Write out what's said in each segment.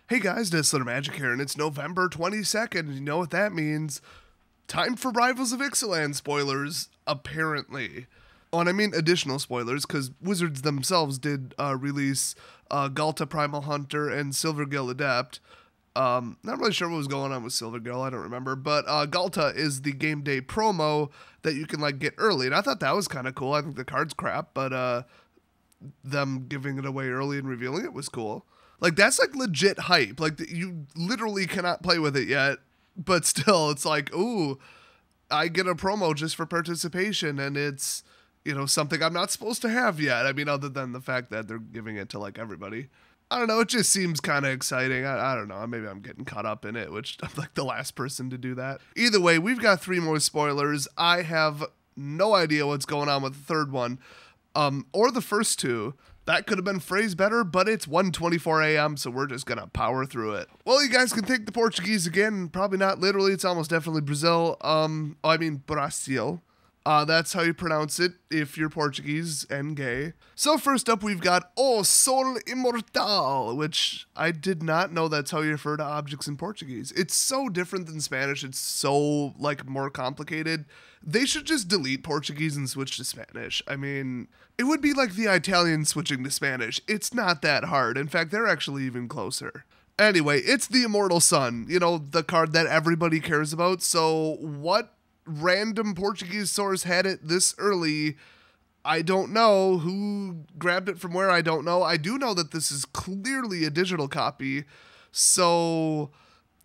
Hey guys, Nestler Magic here, and it's November 22nd. You know what that means? Time for Rivals of Ixalan spoilers, apparently. Oh, and I mean additional spoilers, because Wizards themselves did release Galta Primal Hunter and Silvergill Adept. Not really sure what was going on with Silvergill, I don't remember, but Galta is the game day promo that you can like get early, and I thought that was kind of cool. I think the card's crap, but them giving it away early and revealing it was cool. Like, that's, like, legit hype. Like, you literally cannot play with it yet, but still, it's like, ooh, I get a promo just for participation, and it's, you know, something I'm not supposed to have yet. I mean, other than the fact that they're giving it to, like, everybody. I don't know, it just seems kind of exciting. I don't know, maybe I'm getting caught up in it, which I'm, like, the last person to do that. Either way, we've got 3 more spoilers. I have no idea what's going on with the third one, or the first 2. That could have been phrased better, but it's 1:24 a.m., so we're just going to power through it. Well, you guys can thank the Portuguese again. Probably not literally. It's almost definitely Brazil. I mean Brasil. That's how you pronounce it if you're Portuguese and gay. So first up, we've got O Sol Immortal, which I did not know that's how you refer to objects in Portuguese. It's so different than Spanish. It's so, like, more complicated. They should just delete Portuguese and switch to Spanish. I mean, it would be like the Italians switching to Spanish. It's not that hard. In fact, they're actually even closer. Anyway, it's the Immortal Sun, you know, the card that everybody cares about. So what random Portuguese source had it this early? I don't know. Who grabbed it from where? I don't know. I do know that this is clearly a digital copy. So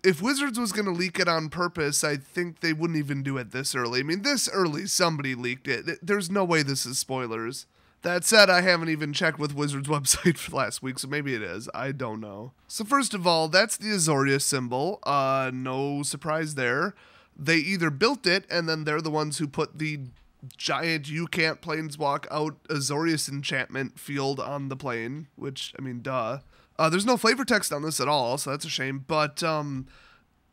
if Wizards was going to leak it on purpose, I think they wouldn't even do it this early. I mean, this early, somebody leaked it. There's no way this is spoilers. That said, I haven't even checked with Wizards' website for last week, so maybe it is. I don't know. So first of all, that's the Azorius symbol. No surprise there. They either built it, and then they're the ones who put the giant you can't planeswalk out Azorius enchantment field on the plane, which, I mean, duh. There's no flavor text on this at all, so that's a shame. But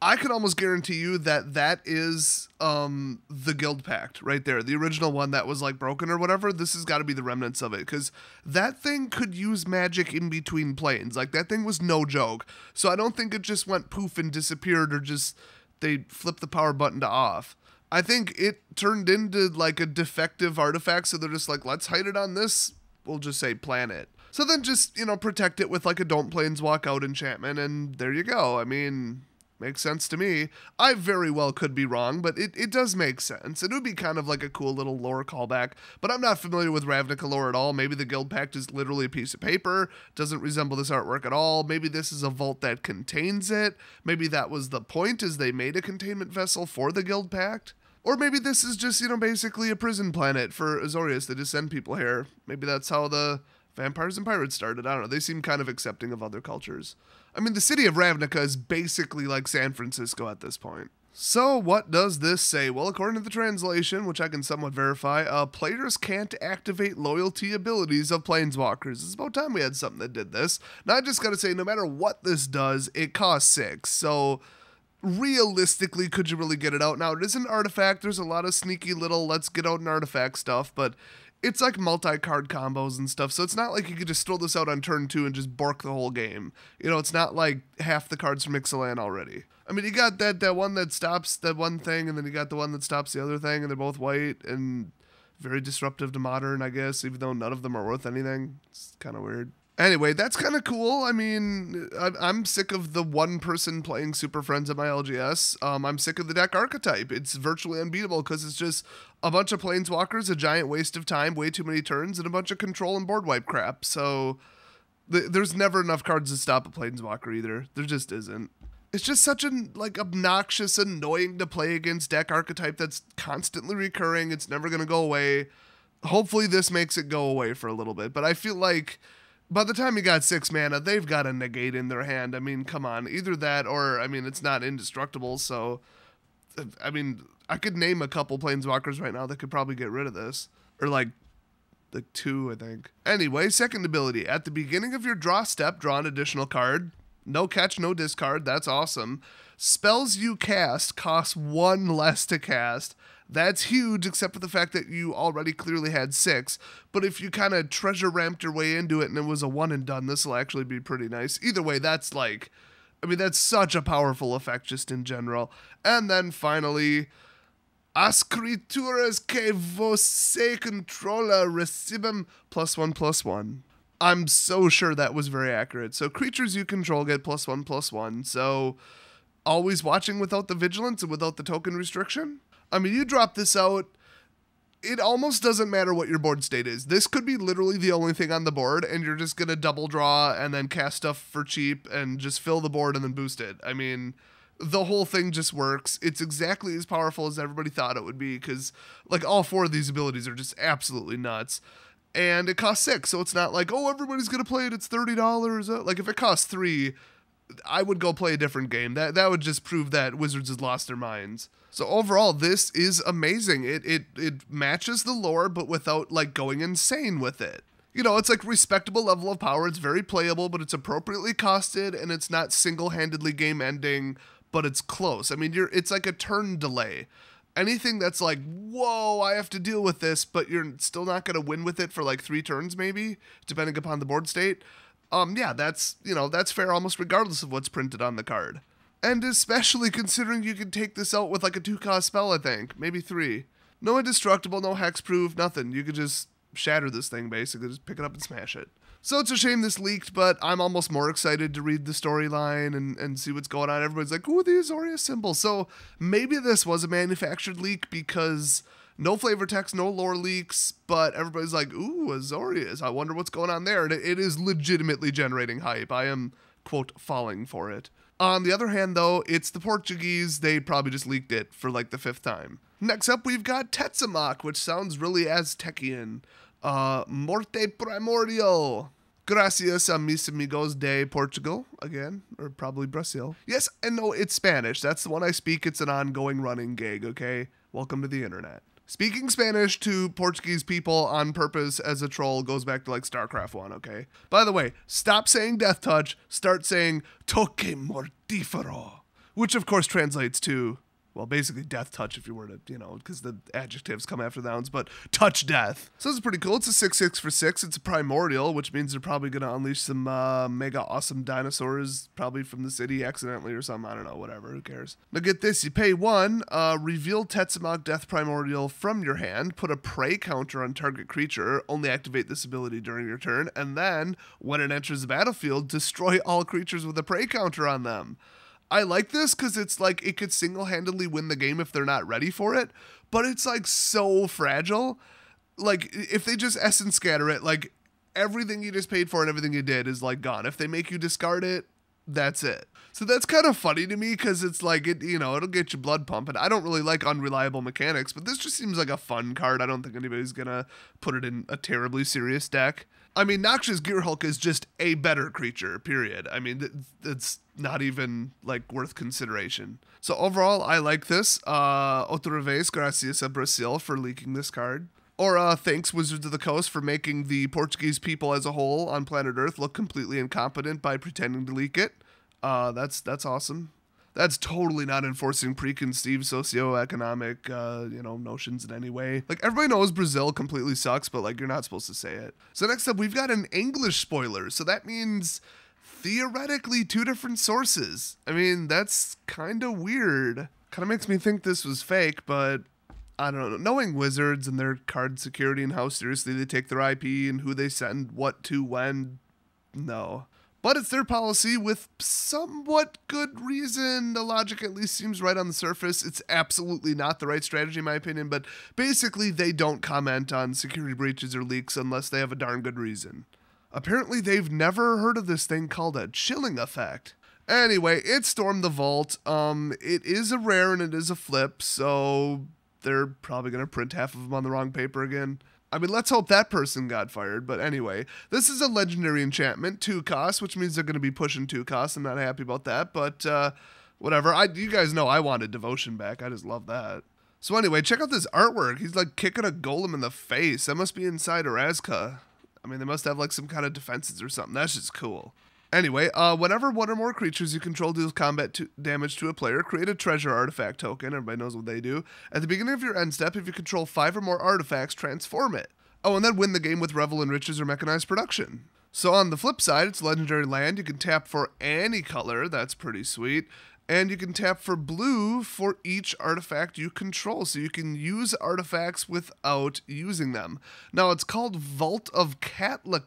I can almost guarantee you that that is the Guild Pact right there. The original one that was like broken or whatever. This has got to be the remnants of it, because that thing could use magic in between planes. Like, that thing was no joke. So I don't think it just went poof and disappeared, or just they flipped the power button to off. I think it turned into like a defective artifact, so they're just like, let's hide it on this, we'll just say planet. So then just, you know, protect it with like a don't planeswalk out enchantment, and there you go. I mean, makes sense to me. I very well could be wrong, but it does make sense. It would be kind of like a cool little lore callback, but I'm not familiar with Ravnica lore at all. Maybe the Guild Pact is literally a piece of paper, doesn't resemble this artwork at all. Maybe this is a vault that contains it. Maybe that was the point, is they made a containment vessel for the Guild Pact. Or maybe this is just, you know, basically a prison planet for Azorius. They just send people here. Maybe that's how the vampires and pirates started. I don't know. They seem kind of accepting of other cultures. I mean, the city of Ravnica is basically like San Francisco at this point. So what does this say? Well, according to the translation, which I can somewhat verify, players can't activate loyalty abilities of planeswalkers. It's about time we had something that did this. Now, I just gotta say, no matter what this does, it costs 6. So realistically, could you really get it out? Now, it is an artifact. There's a lot of sneaky little let's get out an artifact stuff, but it's like multi-card combos and stuff, so it's not like you could just throw this out on turn 2 and just bork the whole game. You know, it's not like half the cards from Ixalan already. I mean, you got that one that stops that one thing, and then you got the one that stops the other thing, and they're both white and very disruptive to Modern, I guess, even though none of them are worth anything. It's kind of weird. Anyway, that's kind of cool. I mean, I'm sick of the one person playing Super Friends at my LGS. I'm sick of the deck archetype. It's virtually unbeatable because it's just a bunch of planeswalkers, a giant waste of time, way too many turns, and a bunch of control and board wipe crap. So there's never enough cards to stop a planeswalker either. There just isn't. It's just such an like obnoxious, annoying to play against deck archetype that's constantly recurring. It's never going to go away. Hopefully this makes it go away for a little bit, but I feel like by the time you got 6 mana, they've got a negate in their hand. I mean, come on. Either that or, I mean, it's not indestructible, so I mean, I could name a couple planeswalkers right now that could probably get rid of this. Or like 2, I think. Anyway, second ability. At the beginning of your draw step, draw an additional card. No catch, no discard. That's awesome. Spells you cast cost 1 less to cast. That's huge, except for the fact that you already clearly had 6. But if you kind of treasure ramped your way into it and it was a one and done, this will actually be pretty nice. Either way, that's like I mean, that's such a powerful effect just in general. And then finally, as criaturas que você controla recibem +1/+1. I'm so sure that was very accurate. So creatures you control get +1/+1. So always watching without the vigilance and without the token restriction. I mean, you drop this out, it almost doesn't matter what your board state is. This could be literally the only thing on the board, and you're just going to double draw and then cast stuff for cheap and just fill the board and then boost it. I mean, the whole thing just works. It's exactly as powerful as everybody thought it would be, because like all 4 of these abilities are just absolutely nuts. And it costs 6, so it's not like, oh, everybody's going to play it, it's $30. Like if it costs 3, I would go play a different game. That would just prove that Wizards has lost their minds. So overall, this is amazing. It matches the lore, but without like going insane with it. You know, it's like respectable level of power. It's very playable, but it's appropriately costed, and it's not single-handedly game ending, but it's close. I mean, it's like a turn delay. Anything that's like, whoa, I have to deal with this, but you're still not going to win with it for like 3 turns maybe, depending upon the board state. Yeah, that's fair almost regardless of what's printed on the card. And especially considering you can take this out with like a 2-cost spell, I think. Maybe 3. No indestructible, no hexproof, nothing. You could just shatter this thing, basically. Just pick it up and smash it. So it's a shame this leaked, but I'm almost more excited to read the storyline and see what's going on. Everybody's like, ooh, the Azorius symbol. So maybe this was a manufactured leak because no flavor text, no lore leaks, but everybody's like, ooh, Azorius. I wonder what's going on there. And it is legitimately generating hype. I am, quote, falling for it. On the other hand, though, it's the Portuguese. They probably just leaked it for like the 5th time. Next up, we've got Tetes Amok, which sounds really Aztecian. Morte Primordial. Gracias a mis amigos de Portugal. Again, or probably Brazil. Yes, and no, it's Spanish. That's the one I speak. It's an ongoing running gig, okay? Welcome to the internet. Speaking Spanish to Portuguese people on purpose as a troll goes back to like StarCraft 1, okay? By the way, stop saying Death Touch, start saying Toque Mortífero, which of course translates to, well, basically Death Touch if you were to, you know, because the adjectives come after the nouns, but touch death. So this is pretty cool. It's a 6/6 for 6. It's a primordial, which means they're probably going to unleash some mega awesome dinosaurs, probably from the city accidentally or something. I don't know, whatever, who cares? Now get this, you pay 1, reveal Tetes Amok Death Primordial from your hand, put a prey counter on target creature, only activate this ability during your turn, and then, when it enters the battlefield, destroy all creatures with a prey counter on them. I like this because it's like it could single-handedly win the game if they're not ready for it, but it's like so fragile. Like if they just essence scatter it, like everything you just paid for and everything you did is like gone. If they make you discard it, that's it. So that's kind of funny to me because it's like, it'll get your blood pumping. I don't really like unreliable mechanics, but this just seems like a fun card. I don't think anybody's going to put it in a terribly serious deck. I mean, Noxious Gearhulk is just a better creature, period. I mean, it's not even, like, worth consideration. So overall, I like this. Outra vez, gracias a Brazil for leaking this card. Or thanks Wizards of the Coast for making the Portuguese people as a whole on planet Earth look completely incompetent by pretending to leak it. That's awesome. That's totally not enforcing preconceived socioeconomic, notions in any way. Like, everybody knows Brazil completely sucks, but, like, you're not supposed to say it. So next up, we've got an English spoiler. So that means, theoretically, 2 different sources. I mean, that's kind of weird. Kind of makes me think this was fake, but I don't know. Knowing Wizards and their card security and how seriously they take their IP and who they send what to when, no. But it's their policy with somewhat good reason. The logic at least seems right on the surface. It's absolutely not the right strategy in my opinion, but basically they don't comment on security breaches or leaks unless they have a darn good reason. Apparently they've never heard of this thing called a chilling effect. Anyway, it stormed the vault. It is a rare and it is a flip, so they're probably going to print half of them on the wrong paper again. I mean, let's hope that person got fired, but anyway. This is a legendary enchantment, 2 costs, which means they're going to be pushing 2 costs. I'm not happy about that, but whatever. You guys know I wanted Devotion back. I just love that. So anyway, check out this artwork. He's like kicking a golem in the face. That must be inside Orazka. I mean, they must have like some kind of defenses or something. That's just cool. Anyway, whenever 1 or more creatures you control deals combat damage to a player, create a treasure artifact token. Everybody knows what they do. At the beginning of your end step, if you control 5 or more artifacts, transform it. Oh, and then win the game with Revel in Riches or Mechanized Production. So on the flip side, it's legendary land. You can tap for any color. That's pretty sweet. And you can tap for blue for each artifact you control. So you can use artifacts without using them. Now, it's called Vault of Katla.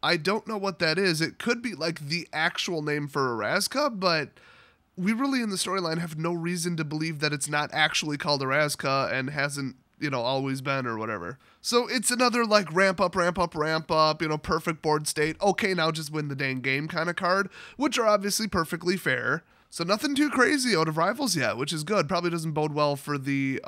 I don't know what that is. It could be like the actual name for Erazka, but we really in the storyline have no reason to believe that it's not actually called Erazka and hasn't, always been or whatever. So it's another like ramp up, perfect board state. Okay, now just win the dang game kind of card, which are obviously perfectly fair. So nothing too crazy out of Rivals yet, which is good. Probably doesn't bode well for the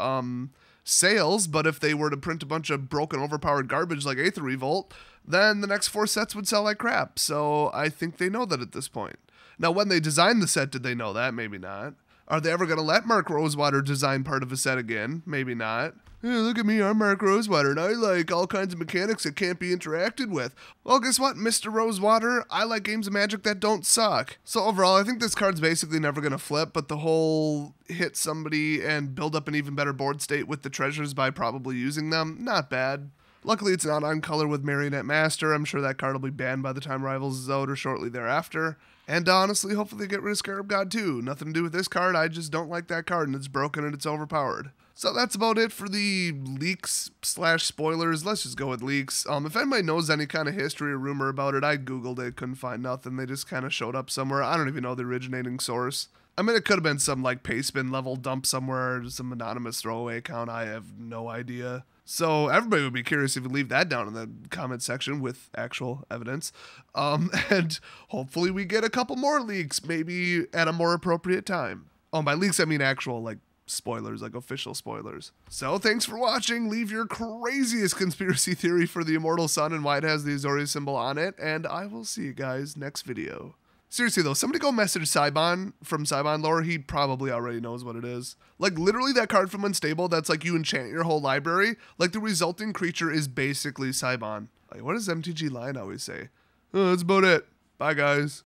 sales, but if they were to print a bunch of broken, overpowered garbage like Aether Revolt, then the next 4 sets would sell like crap. So I think they know that at this point. Now, when they designed the set, did they know that? Maybe not. Are they ever going to let Mark Rosewater design part of a set again? Maybe not. Hey, look at me, I'm Mark Rosewater, and I like all kinds of mechanics that can't be interacted with. Well, guess what, Mr. Rosewater? I like games of Magic that don't suck. So overall, I think this card's basically never going to flip, but the whole hit somebody and build up an even better board state with the treasures by probably using them, not bad. Luckily, it's not on color with Marionette Master. I'm sure that card will be banned by the time Rivals is out or shortly thereafter. And honestly, hopefully they get rid of Scarab God too. Nothing to do with this card, I just don't like that card and it's broken and it's overpowered. So that's about it for the leaks/spoilers. Let's just go with leaks. If anybody knows any kind of history or rumor about it, I googled it, couldn't find nothing. They just kind of showed up somewhere. I don't even know the originating source. I mean, it could have been some like Pastebin level dump somewhere, some anonymous throwaway account. I have no idea. So everybody would be curious if you leave that down in the comment section with actual evidence. And hopefully we get a couple more leaks, maybe at a more appropriate time. Oh, by leaks, I mean actual like spoilers, like official spoilers. So thanks for watching. Leave your craziest conspiracy theory for the Immortal Sun and why it has the Azorius symbol on it. And I will see you guys next video. Seriously though, somebody go message Saibon from Saibon Lore. He probably already knows what it is. Like literally that card from Unstable that's like you enchant your whole library. Like the resulting creature is basically Saibon. Like what does MTG Lion always say? Oh, that's about it. Bye guys.